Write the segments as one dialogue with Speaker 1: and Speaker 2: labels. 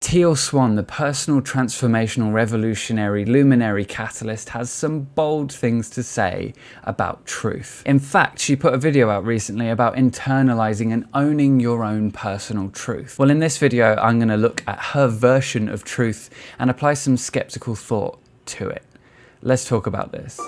Speaker 1: Teal Swan, the personal transformational revolutionary luminary catalyst, has some bold things to say about truth. In fact, she put a video out recently about internalizing and owning your own personal truth. Well, in this video, I'm going to look at her version of truth and apply some skeptical thought to it. Let's talk about this.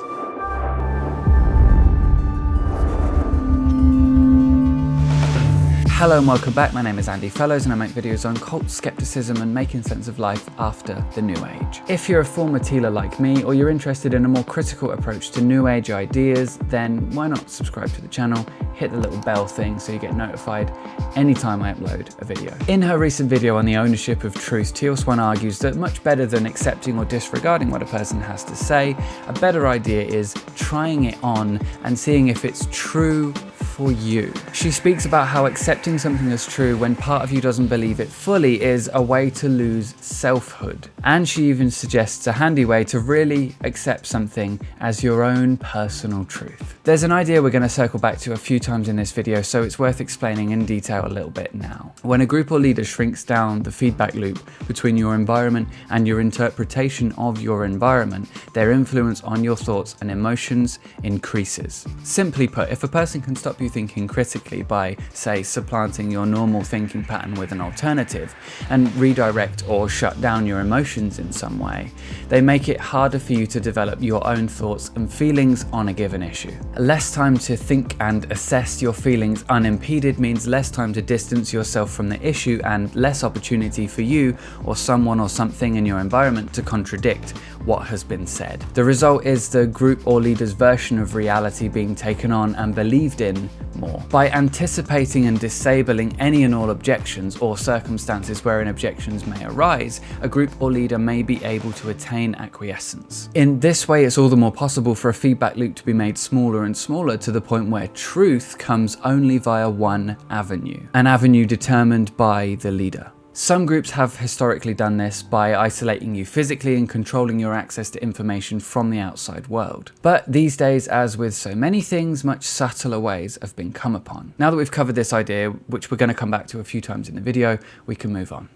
Speaker 1: Hello and welcome back. My name is Andy Fellows and I make videos on cult skepticism and making sense of life after the New Age. If you're a former Tealer like me, or you're interested in a more critical approach to New Age ideas, then why not subscribe to the channel, hit the little bell thing so you get notified anytime I upload a video. In her recent video on the ownership of truth, Teal Swan argues that much better than accepting or disregarding what a person has to say, a better idea is trying it on and seeing if it's true for you. She speaks about how accepting something as true when part of you doesn't believe it fully is a way to lose selfhood. And she even suggests a handy way to really accept something as your own personal truth. There's an idea we're going to circle back to a few times in this video, so it's worth explaining in detail a little bit now. When a group or leader shrinks down the feedback loop between your environment and your interpretation of your environment, their influence on your thoughts and emotions increases. Simply put, if a person can stop you thinking critically by, say, supplanting your normal thinking pattern with an alternative and redirect or shut down your emotions in some way, they make it harder for you to develop your own thoughts and feelings on a given issue. Less time to think and assess your feelings unimpeded means less time to distance yourself from the issue and less opportunity for you or someone or something in your environment to contradict what has been said. The result is the group or leader's version of reality being taken on and believed in more. By anticipating and disabling any and all objections or circumstances wherein objections may arise, a group or leader may be able to attain acquiescence. In this way, it's all the more possible for a feedback loop to be made smaller and smaller to the point where truth comes only via one avenue, an avenue determined by the leader. Some groups have historically done this by isolating you physically and controlling your access to information from the outside world. But these days, as with so many things, much subtler ways have been come upon. Now that we've covered this idea, which we're going to come back to a few times in the video, we can move on.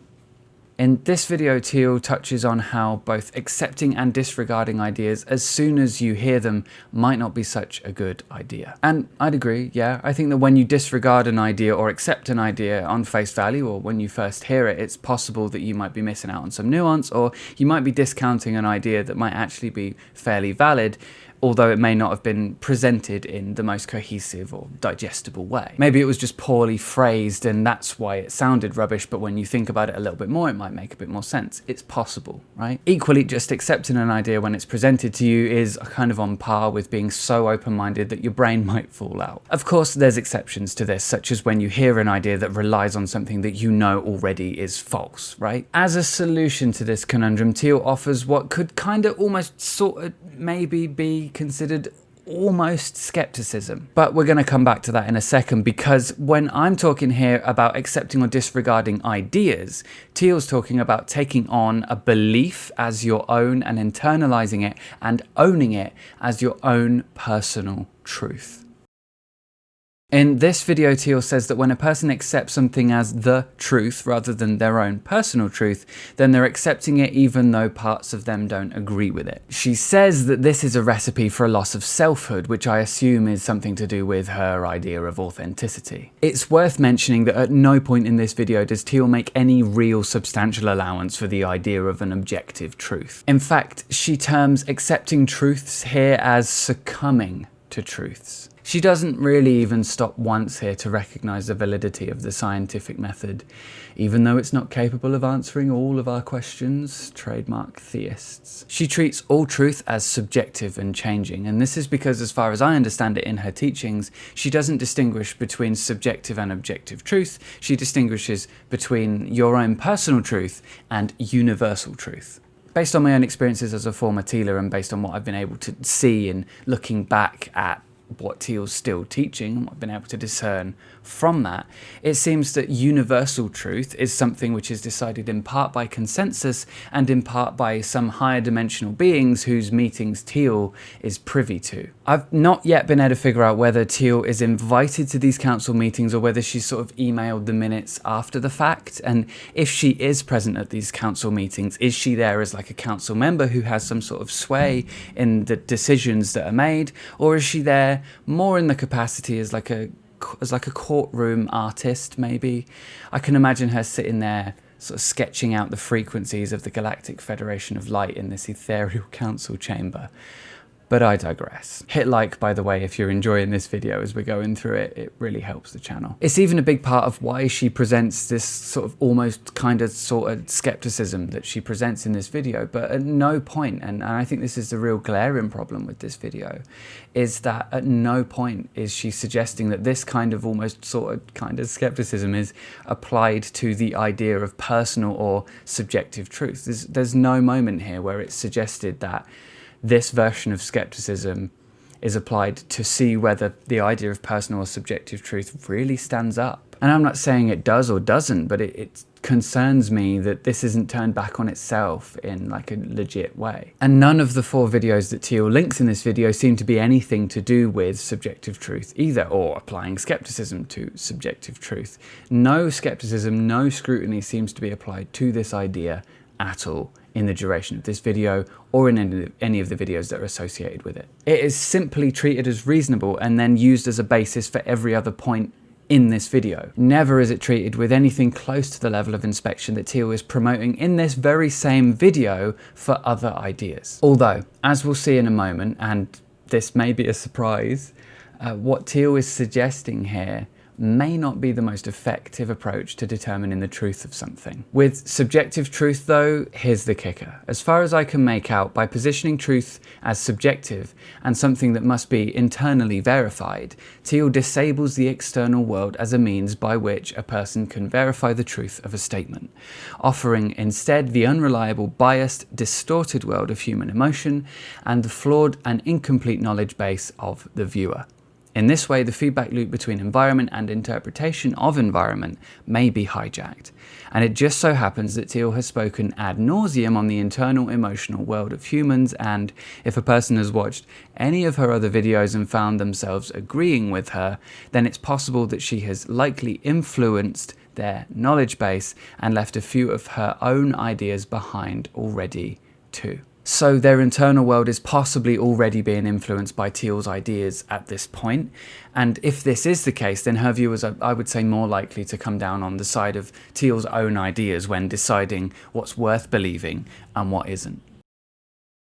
Speaker 1: In this video, Teal touches on how both accepting and disregarding ideas as soon as you hear them might not be such a good idea. And I'd agree, yeah. I think that when you disregard an idea or accept an idea on face value, or when you first hear it, it's possible that you might be missing out on some nuance, or you might be discounting an idea that might actually be fairly valid, although it may not have been presented in the most cohesive or digestible way. Maybe it was just poorly phrased and that's why it sounded rubbish, but when you think about it a little bit more, it might make a bit more sense. It's possible, right? Equally, just accepting an idea when it's presented to you is kind of on par with being so open-minded that your brain might fall out. Of course, there's exceptions to this, such as when you hear an idea that relies on something that you know already is false, right? As a solution to this conundrum, Teal offers what could kind of almost sort of maybe be considered almost skepticism. But we're going to come back to that in a second, because when I'm talking here about accepting or disregarding ideas, Teal's talking about taking on a belief as your own and internalizing it and owning it as your own personal truth. In this video, Teal says that when a person accepts something as the truth rather than their own personal truth, then they're accepting it even though parts of them don't agree with it. She says that this is a recipe for a loss of selfhood, which I assume is something to do with her idea of authenticity. It's worth mentioning that at no point in this video does Teal make any real substantial allowance for the idea of an objective truth. In fact, she terms accepting truths here as succumbing to truths. She doesn't really even stop once here to recognize the validity of the scientific method, even though it's not capable of answering all of our questions, trademark theists. She treats all truth as subjective and changing, and this is because, as far as I understand it in her teachings, she doesn't distinguish between subjective and objective truth. She distinguishes between your own personal truth and universal truth. Based on my own experiences as a former Tealer and based on what I've been able to see in looking back at what Teal's still teaching, and what I've been able to discern from that, it seems that universal truth is something which is decided in part by consensus and in part by some higher dimensional beings whose meetings Teal is privy to. I've not yet been able to figure out whether Teal is invited to these council meetings or whether she's sort of emailed the minutes after the fact, and if she is present at these council meetings, is she there as like a council member who has some sort of sway in the decisions that are made, or is she there more in the capacity as like a courtroom artist, maybe? I can imagine her sitting there sort of sketching out the frequencies of the Galactic Federation of Light in this ethereal council chamber. But I digress. Hit like, by the way, if you're enjoying this video as we're going through it. It really helps the channel. It's even a big part of why she presents this sort of almost kind of sort of skepticism that she presents in this video. But at no point, and I think this is the real glaring problem with this video, is that at no point is she suggesting that this kind of almost sort of kind of skepticism is applied to the idea of personal or subjective truth. There's no moment here where it's suggested that this version of skepticism is applied to see whether the idea of personal or subjective truth really stands up. And I'm not saying it does or doesn't, but it concerns me that this isn't turned back on itself in like a legit way. And none of the 4 videos that Teal links in this video seem to be anything to do with subjective truth either, or applying skepticism to subjective truth. No skepticism, no scrutiny seems to be applied to this idea at all in the duration of this video or in any of the videos that are associated with it. It is simply treated as reasonable and then used as a basis for every other point in this video. Never is it treated with anything close to the level of inspection that Teal is promoting in this very same video for other ideas. Although, as we'll see in a moment, and this may be a surprise, what Teal is suggesting here may not be the most effective approach to determining the truth of something. With subjective truth though, here's the kicker. As far as I can make out, by positioning truth as subjective and something that must be internally verified, Teal disables the external world as a means by which a person can verify the truth of a statement, offering instead the unreliable, biased, distorted world of human emotion and the flawed and incomplete knowledge base of the viewer. In this way, the feedback loop between environment and interpretation of environment may be hijacked. And it just so happens that Teal has spoken ad nauseum on the internal emotional world of humans, and if a person has watched any of her other videos and found themselves agreeing with her, then it's possible that she has likely influenced their knowledge base and left a few of her own ideas behind already too. So their internal world is possibly already being influenced by Teal's ideas at this point. And if this is the case, then her viewers are, I would say, more likely to come down on the side of Teal's own ideas when deciding what's worth believing and what isn't.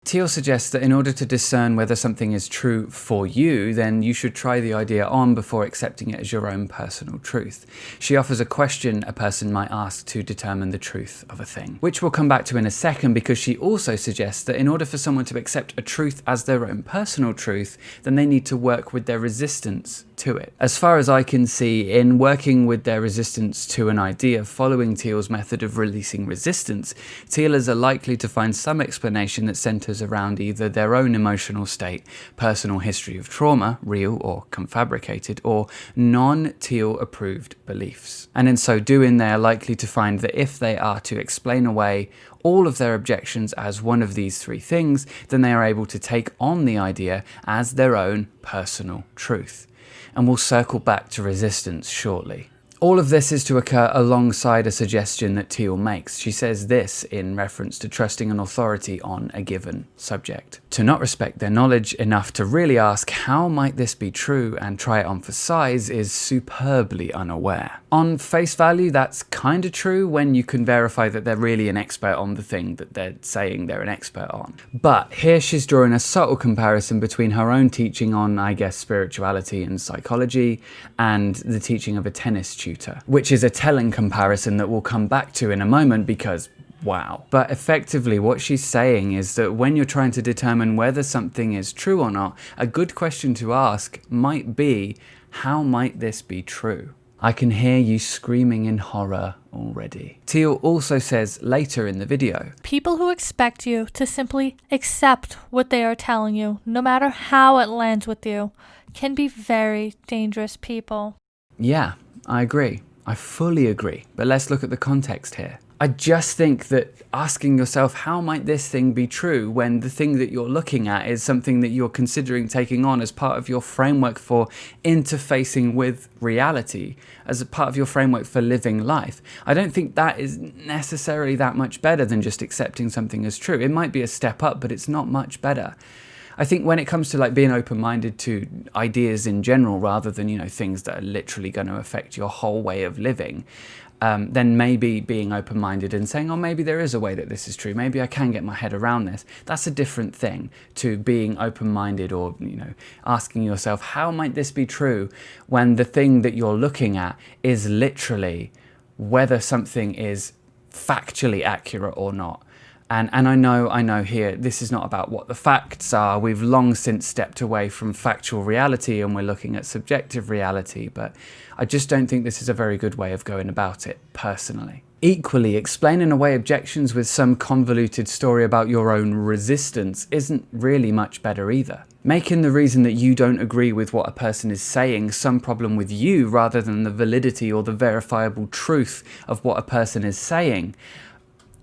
Speaker 1: Teal suggests that in order to discern whether something is true for you, then you should try the idea on before accepting it as your own personal truth. She offers a question a person might ask to determine the truth of a thing, which we'll come back to in a second, because she also suggests that in order for someone to accept a truth as their own personal truth, then they need to work with their resistance to it. As far as I can see, in working with their resistance to an idea following Teal's method of releasing resistance, Tealers are likely to find some explanation that centers around either their own emotional state, personal history of trauma, real or confabricated, or non-Teal approved beliefs. And in so doing, they are likely to find that if they are to explain away all of their objections as one of these 3 things, then they are able to take on the idea as their own personal truth. And we'll circle back to resistance shortly. All of this is to occur alongside a suggestion that Teal makes. She says this in reference to trusting an authority on a given subject. To not respect their knowledge enough to really ask how might this be true and try it on for size is superbly unaware. On face value, that's kind of true when you can verify that they're really an expert on the thing that they're saying they're an expert on. But here she's drawing a subtle comparison between her own teaching on, I guess, spirituality and psychology and the teaching of a tennis tutor, which is a telling comparison that we'll come back to in a moment because wow. But effectively what she's saying is that when you're trying to determine whether something is true or not, a good question to ask might be, how might this be true? I can hear you screaming in horror already. Teal also says later in the video,
Speaker 2: people who expect you to simply accept what they are telling you, no matter how it lands with you, can be very dangerous people.
Speaker 1: Yeah, I agree. I fully agree. But let's look at the context here. I just think that asking yourself, how might this thing be true, when the thing that you're looking at is something that you're considering taking on as part of your framework for interfacing with reality, as a part of your framework for living life. I don't think that is necessarily that much better than just accepting something as true. It might be a step up, but it's not much better. I think when it comes to like being open-minded to ideas in general, rather than, you know, things that are literally going to affect your whole way of living, then maybe being open-minded and saying, oh, maybe there is a way that this is true. Maybe I can get my head around this. That's a different thing to being open-minded, or, you know, asking yourself, how might this be true, when the thing that you're looking at is literally whether something is factually accurate or not. And I know here, this is not about what the facts are. We've long since stepped away from factual reality and we're looking at subjective reality, but I just don't think this is a very good way of going about it, personally. Equally, explaining away objections with some convoluted story about your own resistance isn't really much better either. Making the reason that you don't agree with what a person is saying some problem with you, rather than the validity or the verifiable truth of what a person is saying,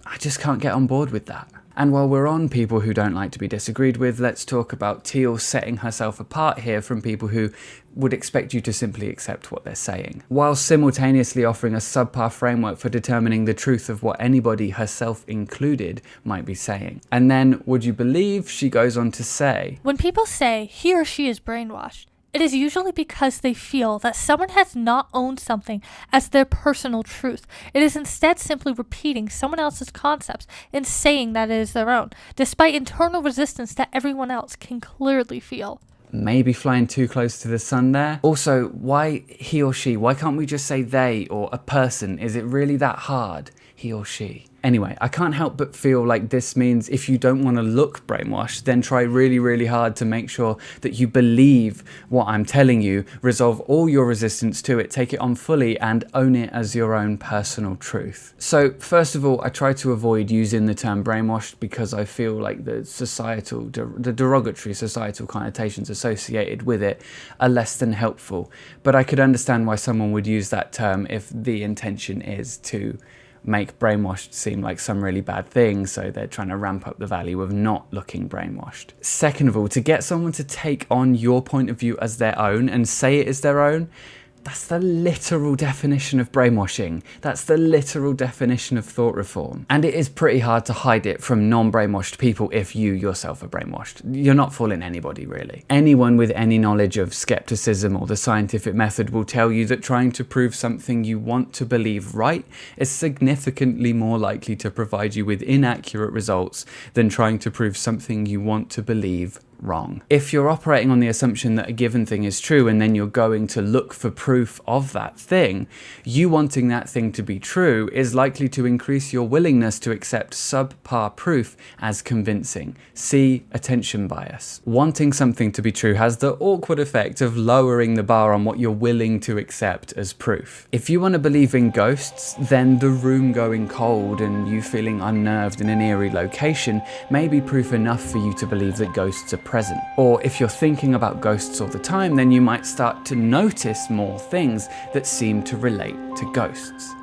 Speaker 1: I just can't get on board with that. And while we're on people who don't like to be disagreed with, let's talk about Teal setting herself apart here from people who would expect you to simply accept what they're saying, while simultaneously offering a subpar framework for determining the truth of what anybody, herself included, might be saying. And then, would you believe, she goes on to say,
Speaker 2: when people say he or she is brainwashed, it is usually because they feel that someone has not owned something as their personal truth. It is instead simply repeating someone else's concepts and saying that it is their own, despite internal resistance that everyone else can clearly feel.
Speaker 1: Maybe flying too close to the sun there. Also, why he or she? Why can't we just say they or a person? Is it really that hard? He or she. Anyway, I can't help but feel like this means if you don't want to look brainwashed, then try really, really hard to make sure that you believe what I'm telling you, resolve all your resistance to it, take it on fully, and own it as your own personal truth. So, first of all, I try to avoid using the term brainwashed because I feel like the derogatory societal connotations associated with it are less than helpful. But I could understand why someone would use that term if the intention is to make brainwashed seem like some really bad thing, so they're trying to ramp up the value of not looking brainwashed. Second of all, to get someone to take on your point of view as their own and say it is their own, that's the literal definition of brainwashing. That's the literal definition of thought reform. And it is pretty hard to hide it from non-brainwashed people if you yourself are brainwashed. You're not fooling anybody, really. Anyone with any knowledge of skepticism or the scientific method will tell you that trying to prove something you want to believe right is significantly more likely to provide you with inaccurate results than trying to prove something you want to believe wrong. If you're operating on the assumption that a given thing is true and then you're going to look for proof of that thing, you wanting that thing to be true is likely to increase your willingness to accept subpar proof as convincing. See attention bias. Wanting something to be true has the awkward effect of lowering the bar on what you're willing to accept as proof. If you want to believe in ghosts, then the room going cold and you feeling unnerved in an eerie location may be proof enough for you to believe that ghosts are present. Or if you're thinking about ghosts all the time, then you might start to notice more things that seem to relate to ghosts.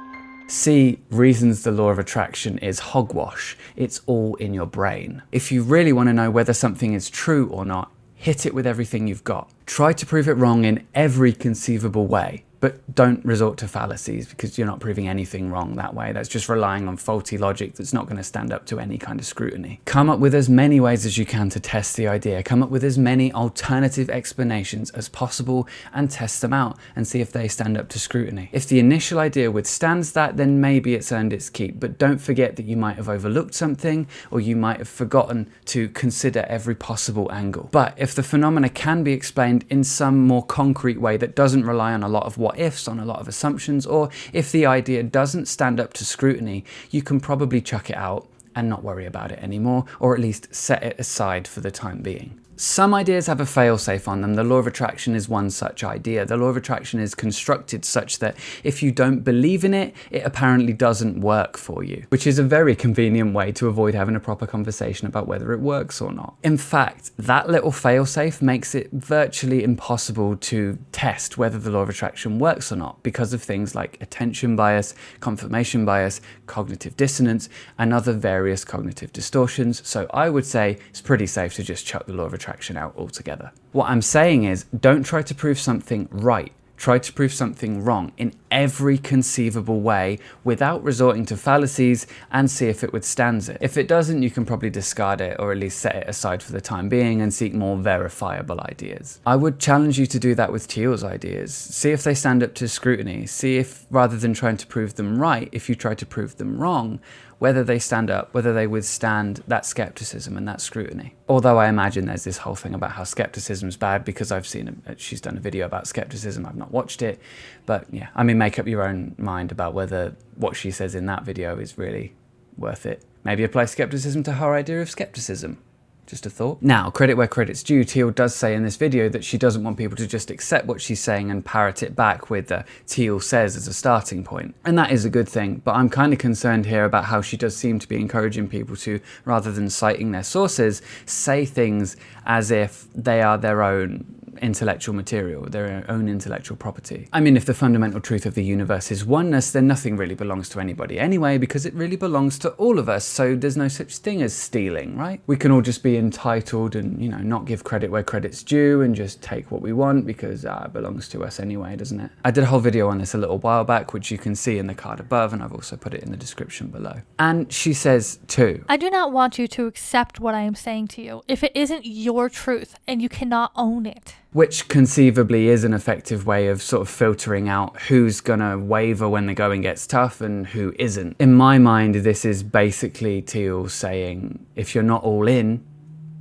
Speaker 1: See, reasons the law of attraction is hogwash. It's all in your brain. If you really want to know whether something is true or not, hit it with everything you've got. Try to prove it wrong in every conceivable way. But don't resort to fallacies, because you're not proving anything wrong that way. That's just relying on faulty logic that's not going to stand up to any kind of scrutiny. Come up with as many ways as you can to test the idea. Come up with as many alternative explanations as possible and test them out and see if they stand up to scrutiny. If the initial idea withstands that, then maybe it's earned its keep. But don't forget that you might have overlooked something, or you might have forgotten to consider every possible angle. But if the phenomena can be explained in some more concrete way that doesn't rely on a lot of what ifs, on a lot of assumptions, or if the idea doesn't stand up to scrutiny, you can probably chuck it out and not worry about it anymore, or at least set it aside for the time being. Some ideas have a fail-safe on them. The law of attraction is one such idea. The law of attraction is constructed such that if you don't believe in it, it apparently doesn't work for you, which is a very convenient way to avoid having a proper conversation about whether it works or not. In fact, that little fail-safe makes it virtually impossible to test whether the law of attraction works or not because of things like attention bias, confirmation bias, cognitive dissonance, and other various cognitive distortions. So I would say it's pretty safe to just chuck the law of attraction out altogether. What I'm saying is, don't try to prove something right. Try to prove something wrong in every conceivable way without resorting to fallacies, and see if it withstands it. If it doesn't, you can probably discard it or at least set it aside for the time being and seek more verifiable ideas. I would challenge you to do that with Teal's ideas. See if they stand up to scrutiny. See if, rather than trying to prove them right, if you try to prove them wrong, whether they stand up, whether they withstand that skepticism and that scrutiny. Although I imagine there's this whole thing about how skepticism is bad because I've seen she's done a video about skepticism. I've not watched it, but yeah, I mean, make up your own mind about whether what she says in that video is really worth it. Maybe apply skepticism to her idea of skepticism. Just a thought. Now, credit where credit's due, Teal does say in this video that she doesn't want people to just accept what she's saying and parrot it back with Teal says as a starting point. And that is a good thing, but I'm kind of concerned here about how she does seem to be encouraging people to, rather than citing their sources, say things as if they are their own intellectual material, their own intellectual property. I mean, if the fundamental truth of the universe is oneness, then nothing really belongs to anybody anyway, because it really belongs to all of us, so there's no such thing as stealing, right? We can all just be entitled and, you know, not give credit where credit's due and just take what we want because it belongs to us anyway, doesn't it? I did a whole video on this a little while back, which you can see in the card above, and I've also put it in the description below. And she says too,
Speaker 2: I do not want you to accept what I am saying to you if it isn't your truth and you cannot own it.
Speaker 1: Which conceivably is an effective way of sort of filtering out who's gonna waver when the going gets tough and who isn't. In my mind, this is basically Teal saying, if you're not all in,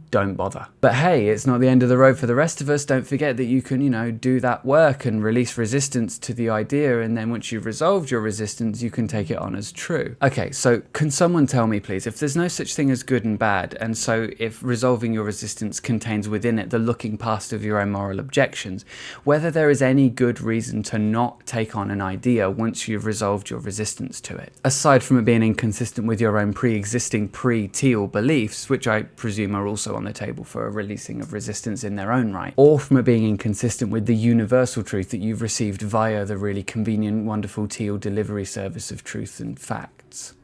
Speaker 1: don't bother. But hey, it's not the end of the road for the rest of us. Don't forget that you can, you know, do that work and release resistance to the idea, and then once you've resolved your resistance, you can take it on as true. Okay, so can someone tell me, please, if there's no such thing as good and bad, and so if resolving your resistance contains within it the looking past of your own moral objections, whether there is any good reason to not take on an idea once you've resolved your resistance to it, aside from it being inconsistent with your own pre-existing pre-Teal beliefs, which I presume are also on the table for a releasing of resistance in their own right, or from it being inconsistent with the universal truth that you've received via the really convenient, wonderful Teal delivery service of truth and facts.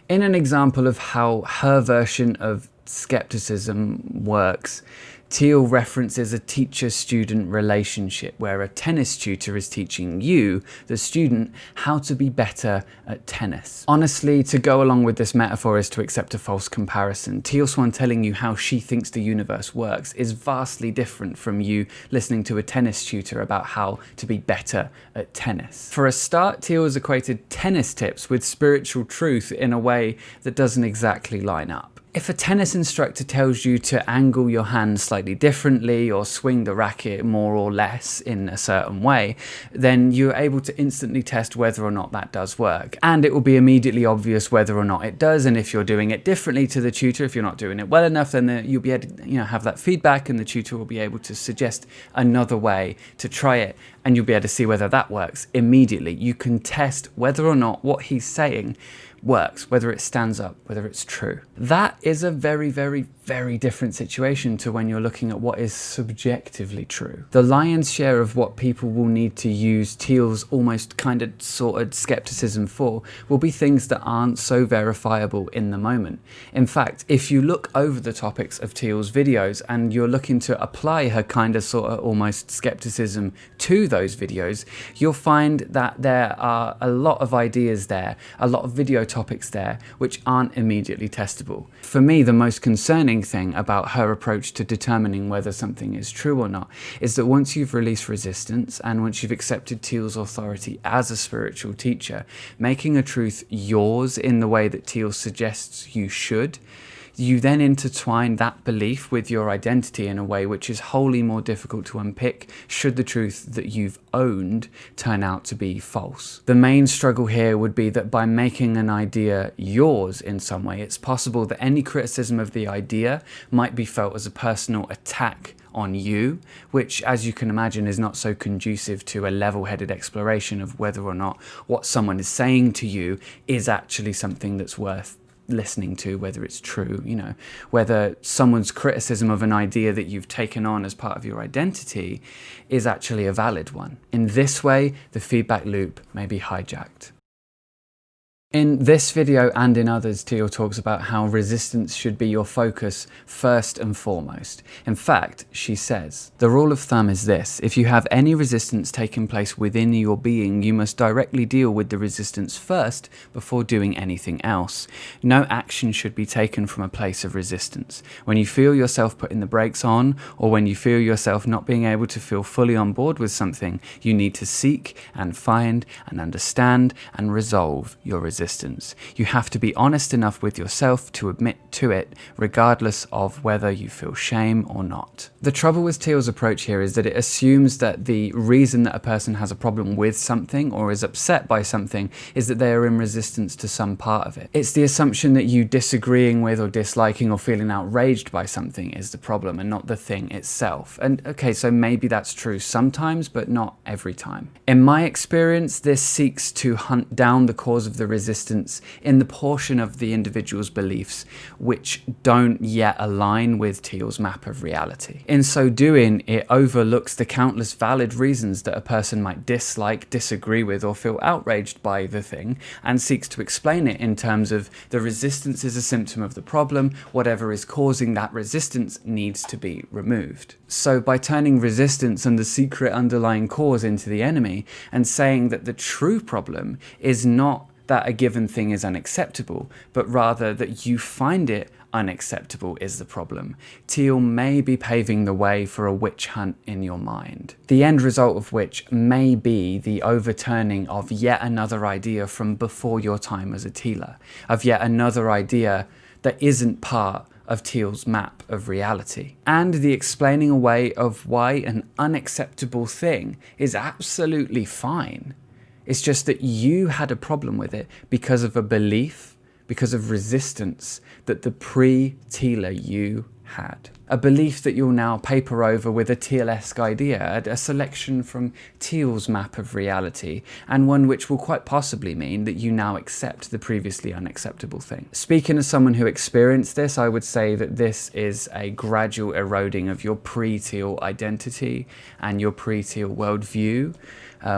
Speaker 1: In an example of how her version of skepticism works, Teal references a teacher-student relationship where a tennis tutor is teaching you, the student, how to be better at tennis. Honestly, to go along with this metaphor is to accept a false comparison. Teal Swan telling you how she thinks the universe works is vastly different from you listening to a tennis tutor about how to be better at tennis. For a start, Teal has equated tennis tips with spiritual truth in a way that doesn't exactly line up. If a tennis instructor tells you to angle your hand slightly differently or swing the racket more or less in a certain way, then you're able to instantly test whether or not that does work. And it will be immediately obvious whether or not it does, and if you're doing it differently to the tutor, if you're not doing it well enough, then you'll be able to have that feedback, and the tutor will be able to suggest another way to try it, and you'll be able to see whether that works immediately. You can test whether or not what he's saying works, whether it stands up, whether it's true. That is a very, very, very different situation to when you're looking at what is subjectively true. The lion's share of what people will need to use Teal's almost kind of sorted skepticism for will be things that aren't so verifiable in the moment. In fact, if you look over the topics of Teal's videos and you're looking to apply her kind of sort of almost skepticism to those videos, you'll find that there are a lot of ideas there, a lot of video topics there, which aren't immediately testable. For me, the most concerning thing about her approach to determining whether something is true or not is that once you've released resistance and once you've accepted Teal's authority as a spiritual teacher, making a truth yours in the way that Teal suggests you should, You then intertwine that belief with your identity in a way which is wholly more difficult to unpick should the truth that you've owned turn out to be false. The main struggle here would be that by making an idea yours in some way, it's possible that any criticism of the idea might be felt as a personal attack on you, which, as you can imagine, is not so conducive to a level-headed exploration of whether or not what someone is saying to you is actually something that's worth listening to, whether it's true, whether someone's criticism of an idea that you've taken on as part of your identity is actually a valid one. In this way, the feedback loop may be hijacked. In this video and in others, Teal talks about how resistance should be your focus first and foremost. In fact, she says, the rule of thumb is this: if you have any resistance taking place within your being, you must directly deal with the resistance first before doing anything else. No action should be taken from a place of resistance. When you feel yourself putting the brakes on, or when you feel yourself not being able to feel fully on board with something, you need to seek and find and understand and resolve your resistance. You have to be honest enough with yourself to admit to it, regardless of whether you feel shame or not. The trouble with Teal's approach here is that it assumes that the reason that a person has a problem with something or is upset by something is that they are in resistance to some part of it. It's the assumption that you disagreeing with or disliking or feeling outraged by something is the problem and not the thing itself. And okay, so maybe that's true sometimes, but not every time. In my experience, this seeks to hunt down the cause of the resistance in the portion of the individual's beliefs which don't yet align with Teal's map of reality. In so doing, it overlooks the countless valid reasons that a person might dislike, disagree with, or feel outraged by the thing, and seeks to explain it in terms of the resistance is a symptom of the problem, whatever is causing that resistance needs to be removed. So by turning resistance and the secret underlying cause into the enemy and saying that the true problem is not that a given thing is unacceptable, but rather that you find it unacceptable is the problem, Teal may be paving the way for a witch hunt in your mind. The end result of which may be the overturning of yet another idea from before your time as a Tealer, of yet another idea that isn't part of Teal's map of reality, and the explaining away of why an unacceptable thing is absolutely fine. It's just that you had a problem with it because of a belief, because of resistance that the pre-Tealer you had. A belief that you'll now paper over with a Teal-esque idea, a selection from Teal's map of reality, and one which will quite possibly mean that you now accept the previously unacceptable thing. Speaking as someone who experienced this, I would say that this is a gradual eroding of your pre-Teal identity and your pre-Teal worldview,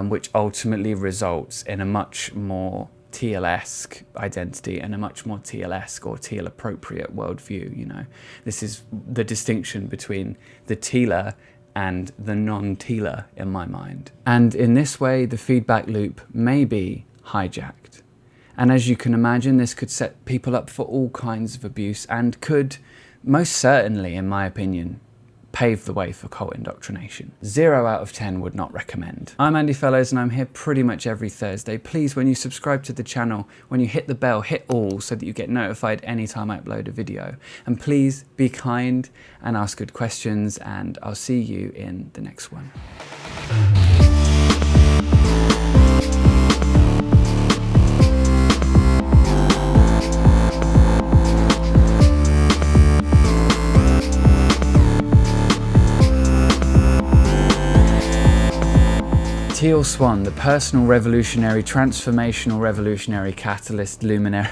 Speaker 1: which ultimately results in a much more Teal-esque identity and a much more Teal-esque or Teal-appropriate worldview. This is the distinction between the Tealer and the non-Tealer in my mind. And in this way, the feedback loop may be hijacked. And as you can imagine, this could set people up for all kinds of abuse and could, most certainly, in my opinion, pave the way for cult indoctrination. 0 out of 10 would not recommend. I'm Andy Fellows and I'm here pretty much every Thursday. Please, when you subscribe to the channel, when you hit the bell, hit all so that you get notified anytime I upload a video. And please be kind and ask good questions, and I'll see you in the next one. Teal Swan, the personal revolutionary, transformational revolutionary, catalyst, luminary.